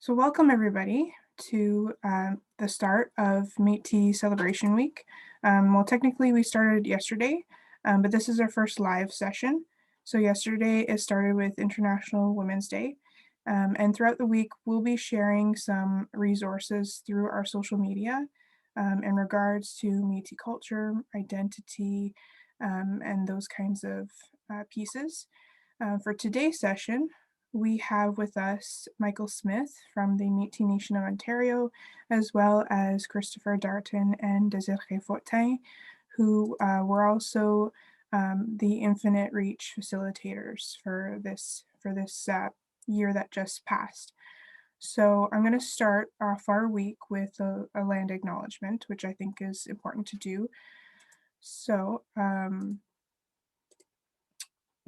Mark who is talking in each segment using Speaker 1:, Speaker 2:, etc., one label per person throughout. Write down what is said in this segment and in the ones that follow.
Speaker 1: So welcome everybody to the start of Métis Celebration Week. Well, technically we started yesterday, but this is our first live session. So yesterday it started with International Women's Day. And throughout the week, we'll be sharing some resources through our social media in regards to Métis culture, identity, and those kinds of pieces. For today's session, we have with us Michael Smith from the Métis Nation of Ontario, as well as Christopher Darton and Desiree Fortin, who were also the Infinite Reach facilitators for this year that just passed. So I'm going to start off our week with a land acknowledgement, which I think is important to do. So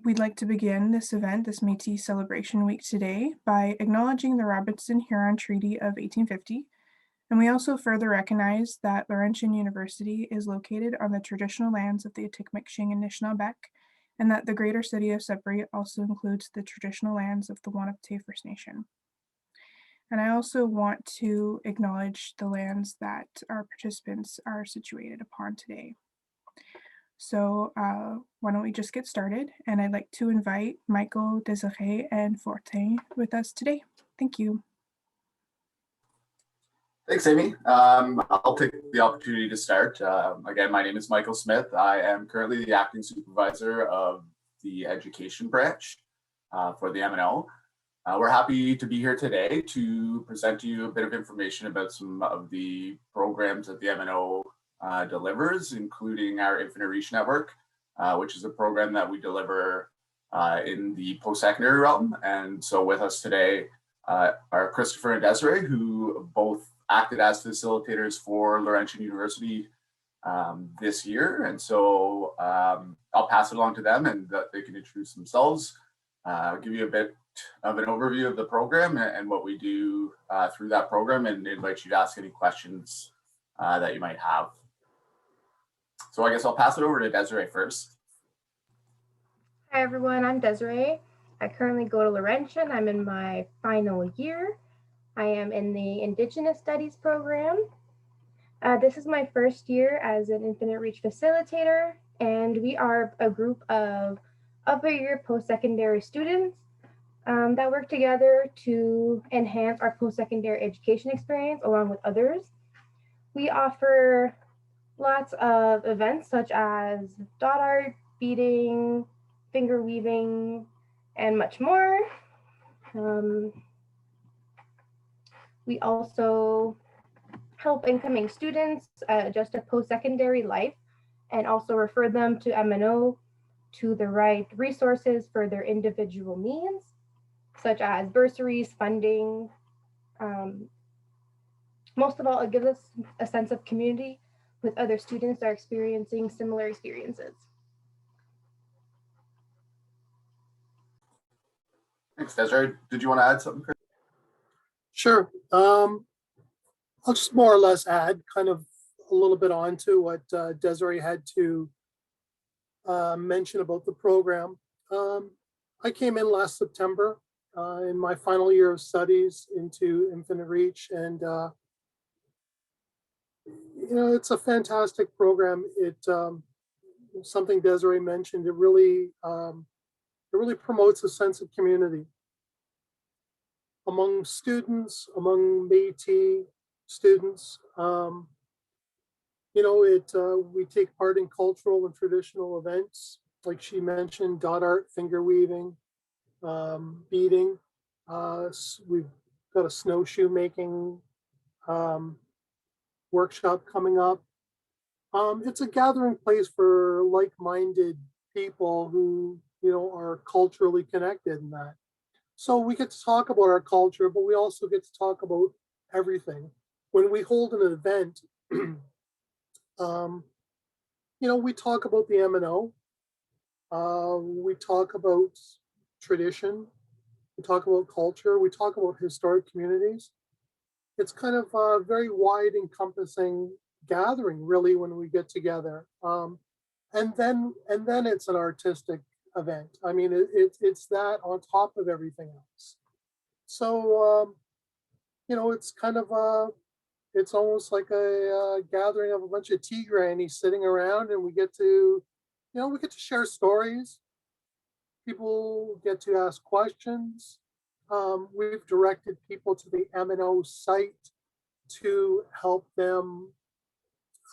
Speaker 1: we'd like to begin this event, this Métis Celebration Week today, by acknowledging the Robinson-Huron Treaty of 1850. And we also further recognize that Laurentian University is located on the traditional lands of the Atikomiksing and Anishinaabeg, and that the greater city of Sudbury also includes the traditional lands of the Wahnapitae First Nation. And I also want to acknowledge the lands that our participants are situated upon today. So why don't we just get started? And I'd like to invite Michael, Desiree, and Fortin with us today. Thank you.
Speaker 2: Thanks, Amy. I'll take the opportunity to start. Again, my name is Michael Smith. I am currently the acting supervisor of the education branch for the M&O. We're happy to be here today to present to you a bit of information about some of the programs that the M&O delivers, including our Infinite Reach Network, which is a program that we deliver in the post-secondary realm. And so with us today are Christopher and Desiree, who both acted as facilitators for Laurentian University this year. And so I'll pass it along to them and that they can introduce themselves, give you a bit of an overview of the program and what we do through that program, and invite you to ask any questions that you might have. So I guess I'll pass it over to Desiree first.
Speaker 3: Hi everyone, I'm Desiree. I currently go to Laurentian. I'm in my final year. I am in the Indigenous Studies program. This is my first year as an Infinite Reach facilitator, and we are a group of upper year post-secondary students that work together to enhance our post-secondary education experience along with others. We offer lots of events such as dot art, beading, finger weaving, and much more. We also help incoming students adjust to post-secondary life and also refer them to M&O to the right resources for their individual needs, such as bursaries, funding. Most of all, it gives us a sense of community with other students that are experiencing similar experiences.
Speaker 2: Thanks, Desiree. Did you want to add something, Chris?
Speaker 4: Sure. I'll just more or less add kind of a little bit on to what Desiree had to mention about the program. I came in last September in my final year of studies into Infinite Reach, and you know, it's a fantastic program. It something Desiree mentioned. It really promotes a sense of community among students, among Métis students. You know, we take part in cultural and traditional events, like she mentioned, dot art, finger weaving, beading. We've got a snowshoe making workshop coming up. It's a gathering place for like-minded people who, you know, are culturally connected in that. So we get to talk about our culture, but we also get to talk about everything. When we hold an event, you know, we talk about the M&O. We talk about tradition. We talk about culture. We talk about historic communities. It's kind of a very wide encompassing gathering, really, when we get together. And then it's an artistic event. I mean, it's that on top of everything else. So it's kind of it's almost like a gathering of a bunch of tea grannies sitting around, and we get to share stories. People get to ask questions. We've directed people to the M&O site to help them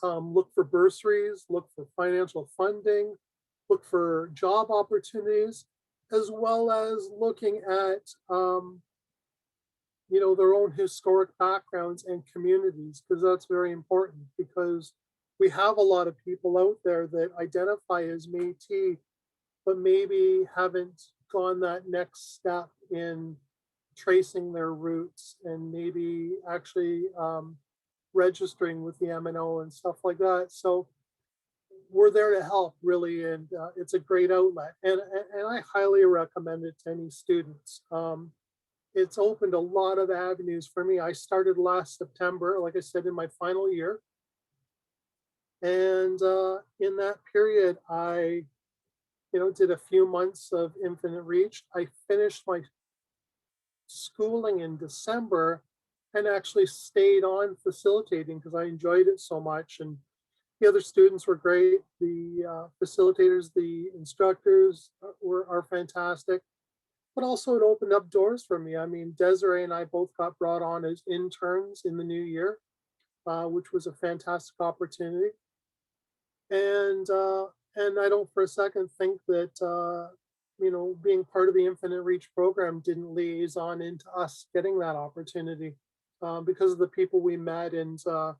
Speaker 4: look for bursaries, look for financial funding, look for job opportunities, as well as looking at their own historic backgrounds and communities, because that's very important, because we have a lot of people out there that identify as Métis, but maybe haven't gone that next step in tracing their roots and maybe actually registering with the M&O and stuff like that. So we're there to help, really, and it's a great outlet, and I highly recommend it to any students. It's opened a lot of avenues for me. I started last September, like I said, in my final year, and in that period, I did a few months of Infinite Reach. I finished my schooling in December and actually stayed on facilitating because I enjoyed it so much. And the other students were great. The facilitators, the instructors are fantastic. But also it opened up doors for me. I mean, Desiree and I both got brought on as interns in the new year, which was a fantastic opportunity. And I don't for a second think that being part of the Infinite Reach program didn't liaison into us getting that opportunity because of the people we met and the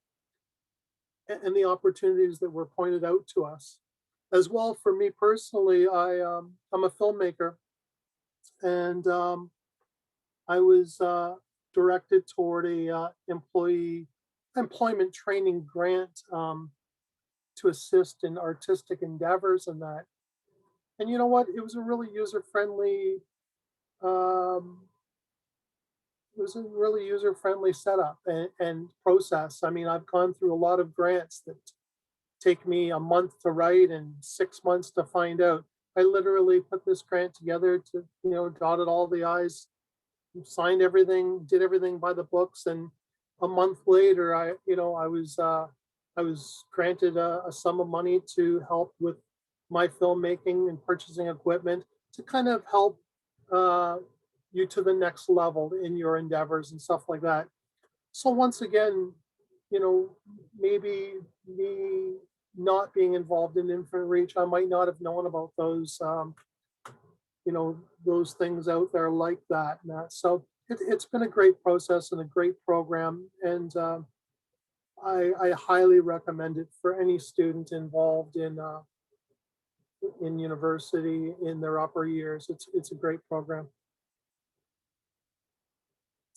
Speaker 4: opportunities that were pointed out to us. As well, for me personally, I'm a filmmaker, and I was directed toward a employment training grant to assist in artistic endeavors and that. And you know what? It was a really user-friendly setup and process. I mean, I've gone through a lot of grants that take me a month to write and 6 months to find out. I literally put this grant together to, dotted all the I's, signed everything, did everything by the books, and a month later, I was granted a sum of money to help with my filmmaking and purchasing equipment to kind of help you to the next level in your endeavors and stuff like that. So once again, maybe me not being involved in Infinite Reach, I might not have known about those, those things out there like that. And that. So it's been a great process and a great program. And I highly recommend it for any student involved in university in their upper years. It's a great program.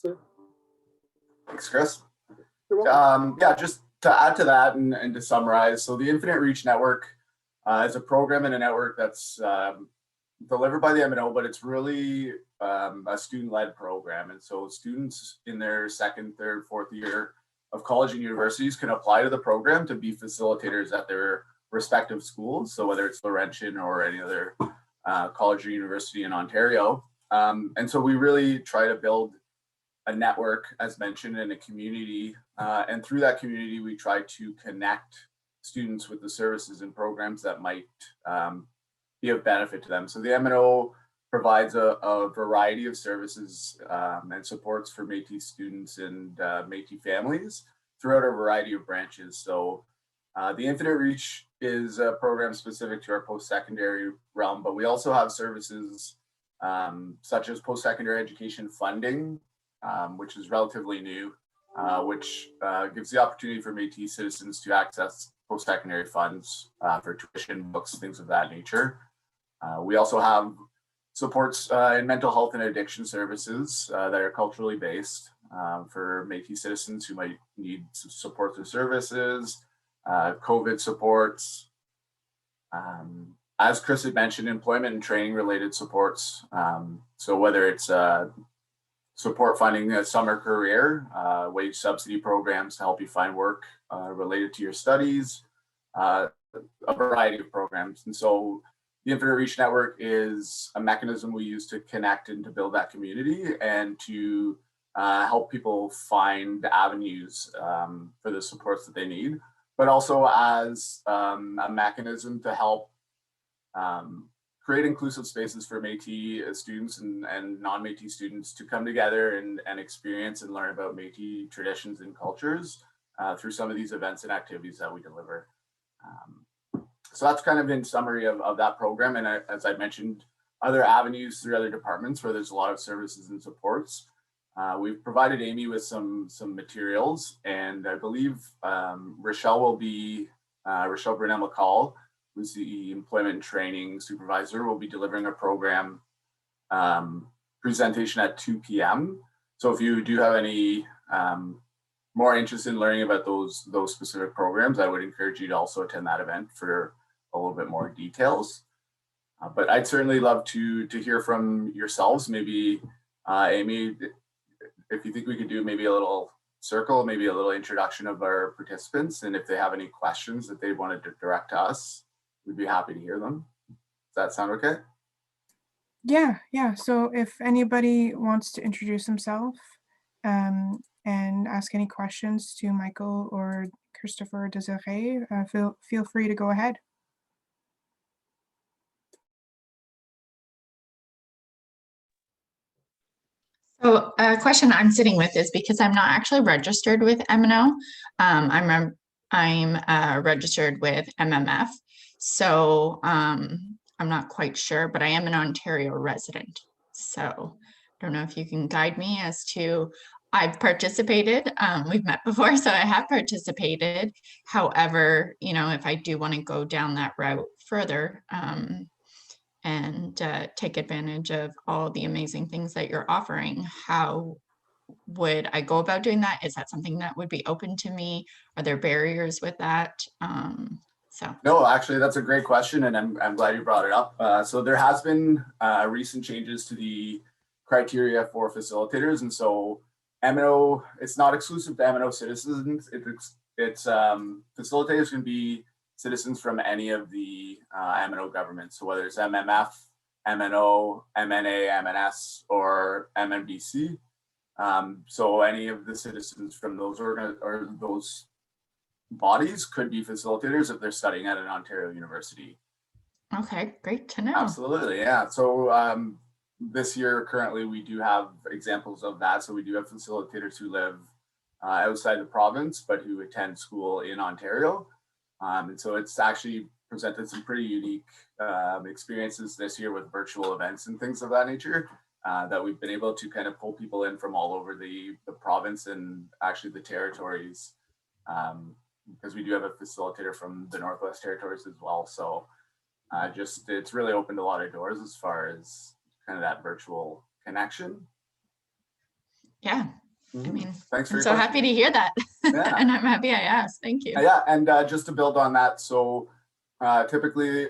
Speaker 4: That's it.
Speaker 2: Thanks, Chris.
Speaker 4: You're welcome.
Speaker 2: Yeah, just to add to that and to summarize, so the Infinite Reach Network is a program and a network that's delivered by the M&O, but it's really a student-led program. And so students in their second, third, fourth year of college and universities can apply to the program to be facilitators at their respective schools. So whether it's Laurentian or any other college or university in Ontario. And so we really try to build a network, as mentioned, in a community. And through that community, we try to connect students with the services and programs that might be of benefit to them. So the M&O provides a variety of services and supports for Métis students and Métis families throughout a variety of branches. So the Infinite Reach is a program specific to our post-secondary realm, but we also have services such as post-secondary education funding, which is relatively new, which gives the opportunity for Métis citizens to access post-secondary funds for tuition, books, things of that nature. We also have supports in mental health and addiction services that are culturally based for Métis citizens who might need support through services, COVID supports. As Chris had mentioned, employment and training related supports. So whether it's support finding a summer career, wage subsidy programs to help you find work related to your studies, a variety of programs. And so the Infinite Reach Network is a mechanism we use to connect and to build that community and to help people find avenues for the supports that they need, but also as a mechanism to help create inclusive spaces for Métis students and non-Métis students to come together and experience and learn about Métis traditions and cultures through some of these events and activities that we deliver. So that's kind of in summary of that program. And as I mentioned, other avenues through other departments where there's a lot of services and supports. We've provided Amy with some materials, and I believe Rochelle Brunel McCall, who's the employment and training supervisor, will be delivering a program presentation at 2 p.m. So if you do have any more interest in learning about those specific programs, I would encourage you to also attend that event for a little bit more details. But I'd certainly love to hear from yourselves. Maybe Amy, if you think we could do maybe a little circle, maybe a little introduction of our participants, and if they have any questions that they wanted to direct to us, we'd be happy to hear them. Does that sound okay?
Speaker 1: Yeah. So if anybody wants to introduce themselves and ask any questions to Michael or Christopher or Desiree, feel free to go ahead.
Speaker 5: So a question I'm sitting with is because I'm not actually registered with MNO. I'm registered with MMF. So I'm not quite sure, but I am an Ontario resident. So I don't know if you can guide me as to, I've participated. We've met before, so I have participated. However, if I do want to go down that route further, and take advantage of all the amazing things that you're offering, how would I go about doing that? Is that something that would be open to me? Are there barriers with that?
Speaker 2: No, actually, that's a great question, and I'm glad you brought it up. So there has been recent changes to the criteria for facilitators, and so MNO, it's not exclusive to MNO citizens. It's facilitators can be citizens from any of the MNO governments. So whether it's MMF, MNO, MNA, MNS, or MNBC. So any of the citizens from those those bodies could be facilitators if they're studying at an Ontario university.
Speaker 5: Okay, great to know.
Speaker 2: Absolutely, yeah. So this year, currently, we do have examples of that. So we do have facilitators who live outside the province, but who attend school in Ontario. And so it's actually presented some pretty unique experiences this year with virtual events and things of that nature that we've been able to kind of pull people in from all over the province and actually the territories, because we do have a facilitator from the Northwest Territories as well. So it's really opened a lot of doors as far as kind of that virtual connection.
Speaker 5: Yeah. I mean,
Speaker 2: thanks for
Speaker 5: I'm so happy to hear that.
Speaker 2: Yeah.
Speaker 5: And I'm happy I asked. Thank you.
Speaker 2: Yeah, and just to build on that, so typically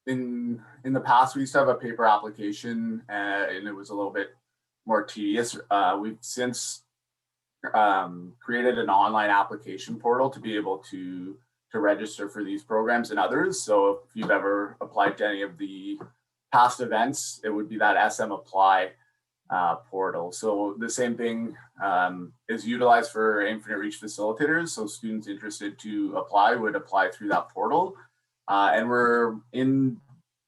Speaker 2: in the past, we used to have a paper application and it was a little bit more tedious. We've since created an online application portal to be able to register for these programs and others. So if you've ever applied to any of the past events, it would be that SM Apply portal. So the same thing is utilized for Infinite Reach facilitators. So students interested to apply would apply through that portal. And we're in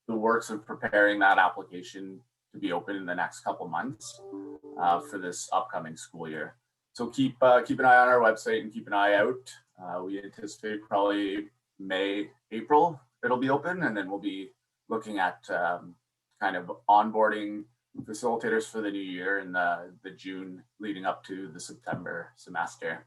Speaker 2: the works of preparing that application to be open in the next couple months for this upcoming school year. So keep an eye on our website and keep an eye out. We anticipate probably May, April, it'll be open, and then we'll be looking at kind of onboarding facilitators for the new year in the June leading up to the September semester.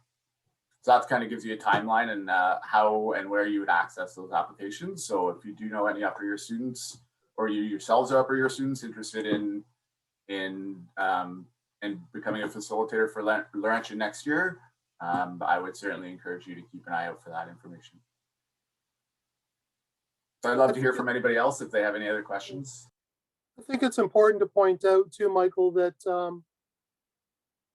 Speaker 2: So that kind of gives you a timeline and how and where you would access those applications. So if you do know any upper year students, or you yourselves are upper year students interested in becoming a facilitator for Laurentian next year, I would certainly encourage you to keep an eye out for that information. So I'd love to hear from anybody else if they have any other questions.
Speaker 4: I think it's important to point out too, Michael, that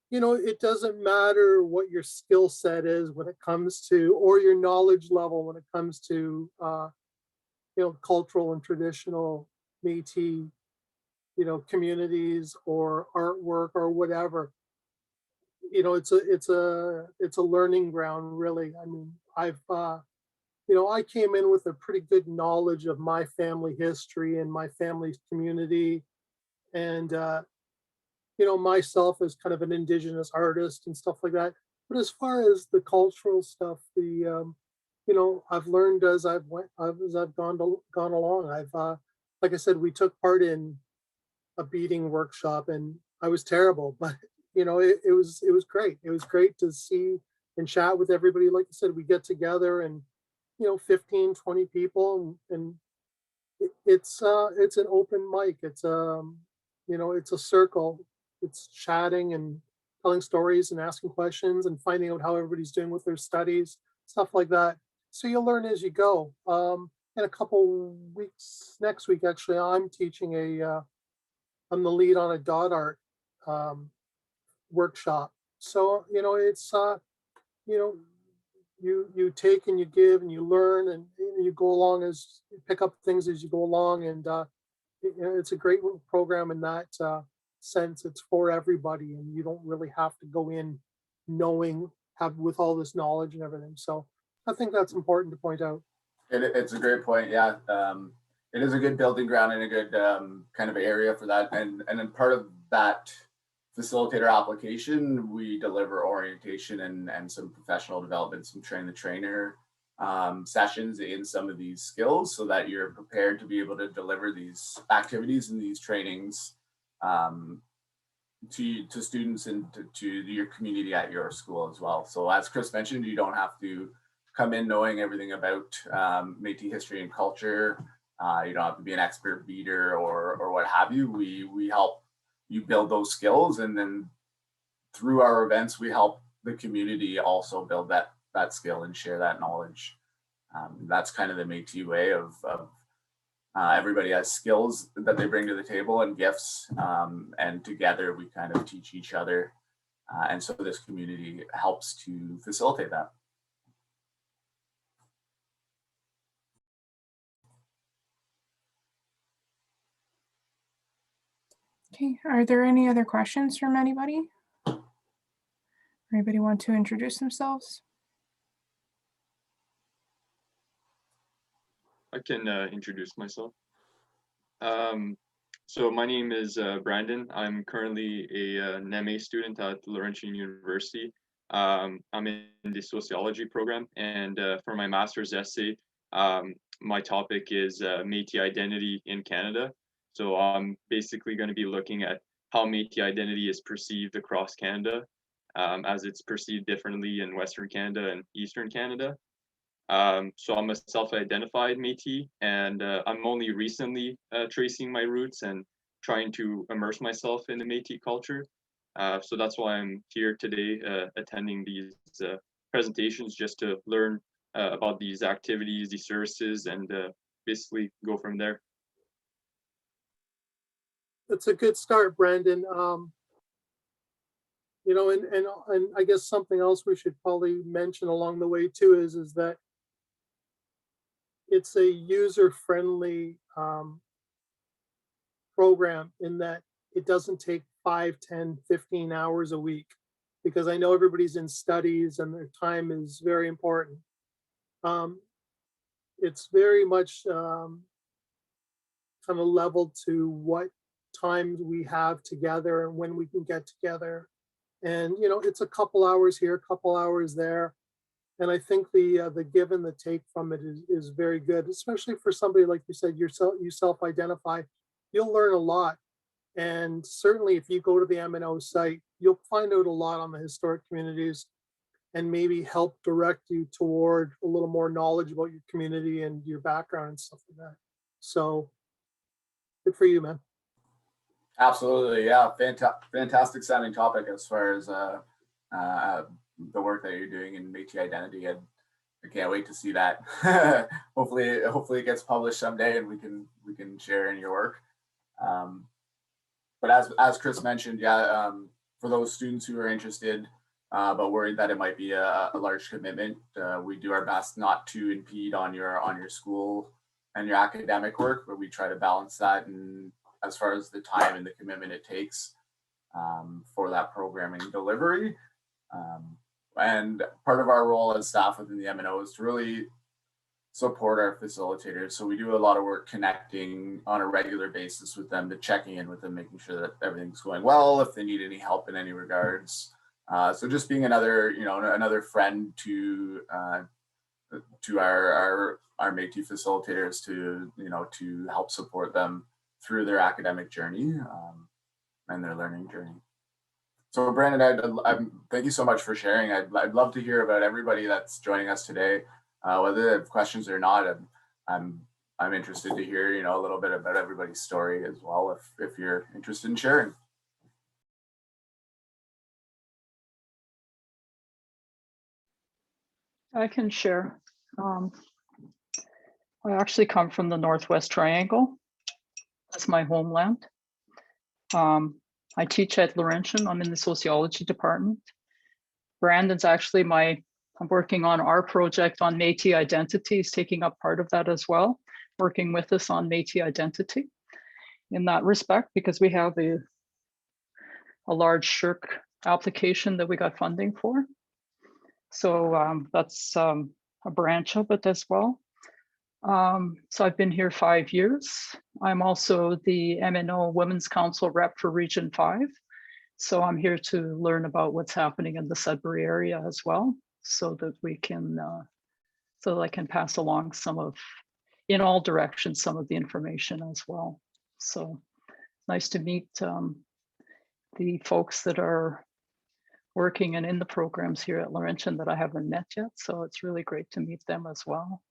Speaker 4: it doesn't matter what your skill set is when it comes to, or your knowledge level when it comes to, cultural and traditional Métis, communities or artwork or whatever. you know, it's a learning ground, really. I mean, you know, I came in with a pretty good knowledge of my family history and my family's community, and you know, myself as kind of an indigenous artist and stuff like that. But as far as the cultural stuff, you know, I've learned as I've gone along. Like I said, we took part in a beading workshop, and I was terrible, but you know, it was great. It was great to see and chat with everybody. Like I said, we get together and, you know, 15, 20 people, and it's an open mic. You know, it's a circle. It's chatting and telling stories and asking questions and finding out how everybody's doing with their studies, stuff like that. So you learn as you go. In a couple weeks, next week actually, I'm the lead on a dot art um, workshop. So you know, you know, you take and you give and you learn, and you go along as you pick up things as you go along, and you know, it's a great program in that sense. It's for everybody, and you don't really have to go in knowing have with all this knowledge and everything. So I think that's important to point out.
Speaker 2: It's a great point. Yeah. It is a good building ground and a good kind of area for that. And then part of that facilitator application, we deliver orientation and some professional development, some train the trainer sessions in some of these skills so that you're prepared to be able to deliver these activities and these trainings to students and to your community at your school as well. So as Chris mentioned, you don't have to come in knowing everything about Métis history and culture. You don't have to be an expert beater or what have you. We help you build those skills, and then through our events, we help the community also build that skill and share that knowledge. That's kind of the Métis way of everybody has skills that they bring to the table and gifts, and together we kind of teach each other. And so this community helps to facilitate that.
Speaker 1: Okay, are there any other questions from anybody? Anybody want to introduce themselves?
Speaker 6: I can introduce myself. So my name is Brandon. I'm currently a NEMA student at Laurentian University. I'm in the sociology program, and for my master's essay, my topic is Métis identity in Canada. So I'm basically going to be looking at how Métis identity is perceived across Canada, as it's perceived differently in Western Canada and Eastern Canada. So I'm a self-identified Métis, and I'm only recently tracing my roots and trying to immerse myself in the Métis culture. So that's why I'm here today attending these presentations, just to learn about these activities, these services, and basically go from there.
Speaker 4: It's a good start, Brandon. You know, and I guess something else we should probably mention along the way too is that it's a user-friendly program in that it doesn't take 5, 10, 15 hours a week, because I know everybody's in studies and their time is very important. It's very much kind of leveled to what times we have together and when we can get together. And, you know, it's a couple hours here, a couple hours there. And I think the give and the take from it is very good, especially for somebody like you said, you self-identify. You'll learn a lot. And certainly if you go to the M&O site, you'll find out a lot on the historic communities and maybe help direct you toward a little more knowledge about your community and your background and stuff like that. So good for you, man.
Speaker 2: Absolutely, yeah. Fantastic sounding topic as far as the work that you're doing in Métis identity, and I can't wait to see that. hopefully it gets published someday, and we can share in your work. But as Chris mentioned, yeah, for those students who are interested but worried that it might be a large commitment, we do our best not to impede on your school and your academic work, but we try to balance that, and as far as the time and the commitment it takes for that programming delivery. And part of our role as staff within the MNO is to really support our facilitators. So we do a lot of work connecting on a regular basis with them, to checking in with them, making sure that everything's going well, if they need any help in any regards. So just being another, another friend to our Métis facilitators, to help support them through their academic journey and their learning journey. So Brandon, thank you so much for sharing. I'd love to hear about everybody that's joining us today, whether they have questions or not. I'm interested to hear, a little bit about everybody's story as well, if you're interested in sharing.
Speaker 7: I can share. I actually come from the Northwest Triangle. That's my homeland. I teach at Laurentian. I'm in the sociology department. Brandon's actually I'm working on our project on Métis identity. He's taking up part of that as well, working with us on Métis identity in that respect, because we have a large SSHRC application that we got funding for. So that's a branch of it as well. So I've been here 5 years. I'm also the MNO Women's Council rep for Region 5. So I'm here to learn about what's happening in the Sudbury area as well, so that we can, so that I can pass along in all directions, some of the information as well. So nice to meet the folks that are working and in the programs here at Laurentian that I haven't met yet. So it's really great to meet them as well.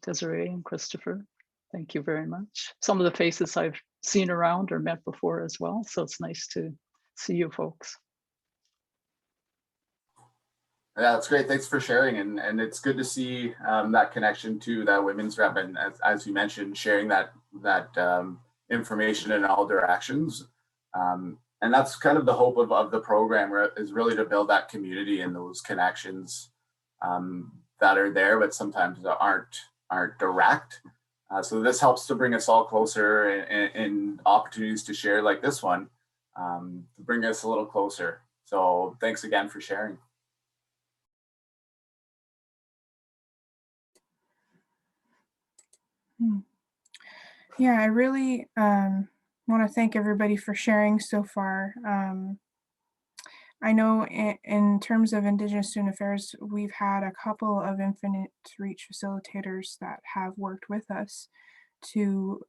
Speaker 7: Desiree and Christopher, thank you very much. Some of the faces I've seen around or met before as well. So it's nice to see you folks.
Speaker 2: Yeah, that's great. Thanks for sharing. And it's good to see that connection to that women's rep. And as you mentioned, sharing that information in all directions. And that's kind of the hope of the program, is really to build that community and those connections that are there, but sometimes aren't direct. So this helps to bring us all closer, in opportunities to share like this one, to bring us a little closer. So thanks again for sharing.
Speaker 1: Yeah, I really want to thank everybody for sharing so far. I know in terms of Indigenous Student Affairs, we've had a couple of Infinite Reach facilitators that have worked with us to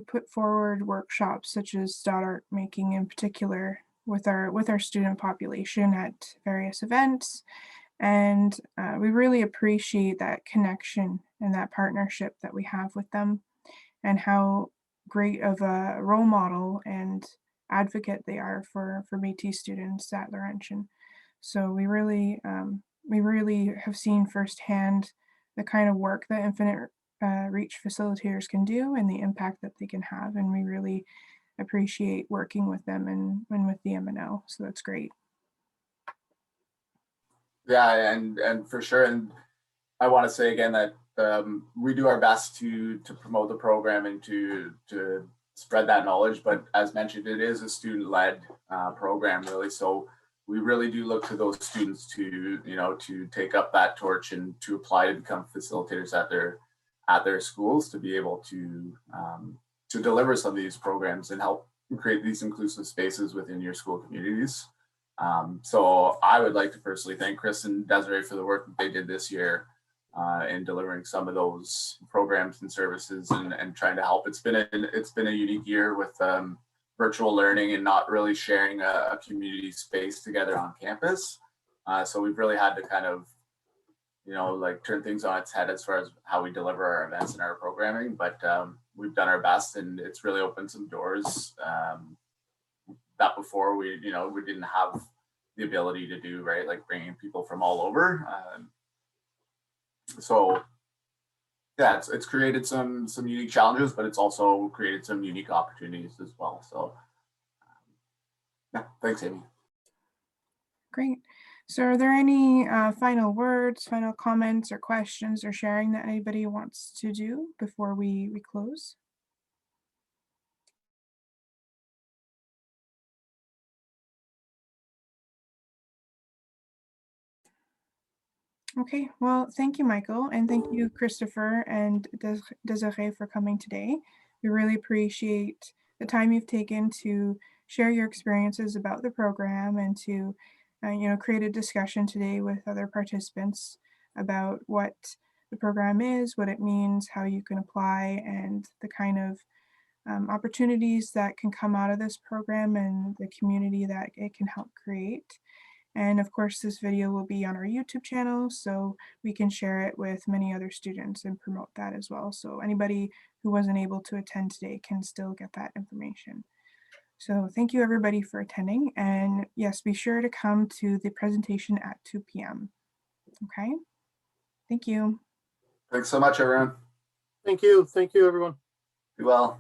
Speaker 1: put forward workshops such as dot art making in particular with our student population at various events. And we really appreciate that connection and that partnership that we have with them, and how great of a role model and advocate they are for Métis students at Laurentian. So we really have seen firsthand the kind of work that Infinite Reach facilitators can do and the impact that they can have. And we really appreciate working with them and with the MNO. So that's great.
Speaker 2: Yeah, and for sure. And I want to say again that we do our best to promote the program and to spread that knowledge. But as mentioned, it is a student-led program, really. So we really do look to those students to take up that torch and to apply to become facilitators at their schools, to be able to deliver some of these programs and help create these inclusive spaces within your school communities. So I would like to personally thank Chris and Desiree for the work that they did this year in delivering some of those programs and services and trying to help. It's been a unique year with virtual learning and not really sharing a community space together on campus. So we've really had to kind of, turn things on its head as far as how we deliver our events and our programming. But we've done our best, and it's really opened some doors that before we didn't have the ability to do, right? Like bringing people from all over. So yeah, it's created some unique challenges, but it's also created some unique opportunities as well. So yeah, thanks, Amy.
Speaker 1: Great. So are there any final words, final comments or questions or sharing that anybody wants to do before we close? Okay, well, thank you, Michael, and thank you, Christopher and Desiree, for coming today. We really appreciate the time you've taken to share your experiences about the program and to, create a discussion today with other participants about what the program is, what it means, how you can apply, and the kind of opportunities that can come out of this program and the community that it can help create. And of course, this video will be on our YouTube channel, so we can share it with many other students and promote that as well. So anybody who wasn't able to attend today can still get that information. So thank you everybody for attending. And yes, be sure to come to the presentation at 2 p.m. Okay, thank you.
Speaker 2: Thanks so much, everyone.
Speaker 4: Thank you. Thank you, everyone.
Speaker 2: Be well.